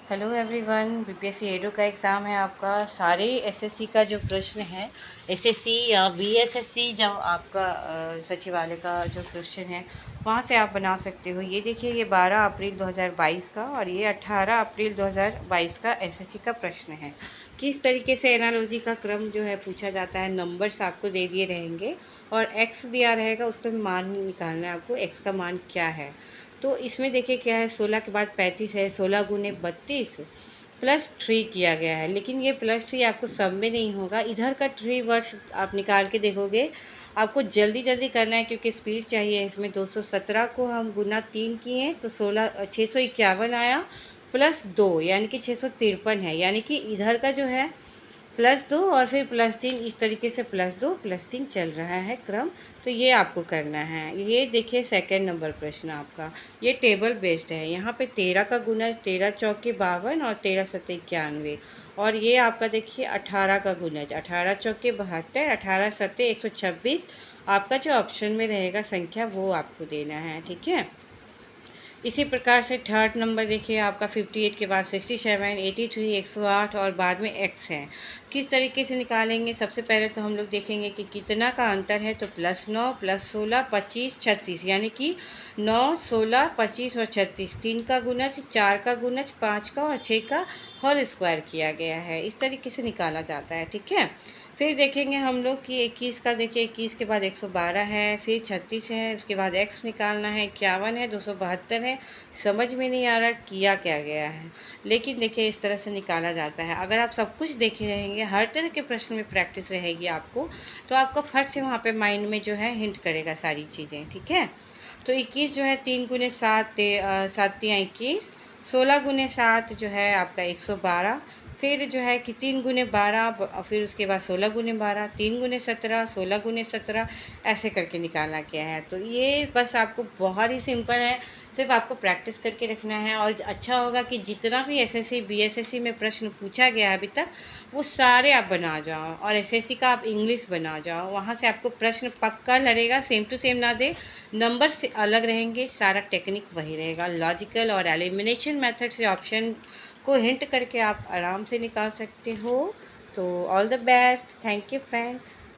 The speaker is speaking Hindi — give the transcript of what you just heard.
हेलो एवरीवन, बीपीएससी एडो का एग्ज़ाम है आपका। सारे एसएससी का जो प्रश्न है, एसएससी या बीएसएससी, जब आपका सचिवालय का जो क्वेश्चन है वहाँ से आप बना सकते हो। ये देखिए, ये 12 अप्रैल 2022 का और ये 18 अप्रैल 2022 का एसएससी का प्रश्न है। किस तरीके से एनालॉजी का क्रम जो है पूछा जाता है। नंबर्स आपको दे दिए रहेंगे और एक्स दिया रहेगा, उसका मान निकालना है आपको, एक्स का मान क्या है। तो इसमें देखिए क्या है, 16 के बाद 35 है, 16 गुने 32 +3 किया गया है। लेकिन ये +3 आपको सब में नहीं होगा, इधर का 3 वर्ड्स आप निकाल के देखोगे। आपको जल्दी जल्दी करना है क्योंकि स्पीड चाहिए इसमें। 217 को हम गुना 3 किए तो 651 आया, +2 यानी कि 653 है। यानी कि इधर का जो है +2 और फिर +3, इस तरीके से +2 +3 चल रहा है क्रम। तो ये आपको करना है। ये देखिए सेकंड नंबर प्रश्न आपका, ये टेबल बेस्ड है। यहाँ पे 13 का गुणज, 13 चौके 52 और 13 सत्ते 91। और ये आपका देखिए 18 का गुणज, 18 चौके 72, 18 सत्ते 126। आपका जो ऑप्शन में रहेगा संख्या वो आपको देना है, ठीक है। इसी प्रकार से थर्ड नंबर देखिए आपका 58 के बाद 67, 83, 108 और बाद में एक्स है। किस तरीके से निकालेंगे। सबसे पहले तो हम लोग देखेंगे कि कितना का अंतर है। तो +9 +16 25 36, यानी कि 9 16 25 और 36, 3 का गुणज, 4 का गुणज, 5 का और 6 का होल स्क्वायर किया गया है। इस तरीके से निकाला जाता है, ठीक है। फिर देखेंगे हम लोग कि 21 का, देखिए 21 के बाद 112 है, फिर 36 है, उसके बाद एक्स निकालना है, 51 है, 272 है। समझ में नहीं आ रहा किया क्या गया है, लेकिन देखिए इस तरह से निकाला जाता है। अगर आप सब कुछ देखे रहेंगे, हर तरह के प्रश्न में प्रैक्टिस रहेगी आपको, तो आपको फट से वहाँ पे माइंड में जो है हिंट करेगा सारी चीज़ें, ठीक है। तो 21 जो है 3 गुने 7, 7 तियां 21, 16 गुने 7 जो है आपका 112। फिर जो है कि 3 गुने 12, फिर उसके बाद 16 गुने 12, 3 गुने 17, 16 गुने 17, ऐसे करके निकाला गया है। तो ये बस आपको बहुत ही सिंपल है, सिर्फ आपको प्रैक्टिस करके रखना है। और अच्छा होगा कि जितना भी एसएससी बीएसएससी में प्रश्न पूछा गया है अभी तक, वो सारे आप बना जाओ। और एसएससी का आप इंग्लिश बना जाओ, वहाँ से आपको प्रश्न पक्का लड़ेगा, सेम टू सेम ना दे, नंबर से अलग रहेंगे, सारा टेक्निक वही रहेगा। लॉजिकल और एलिमिनेशन मेथड से ऑप्शन को हिंट करके आप आराम से निकाल सकते हो। तो all the best, thank you friends.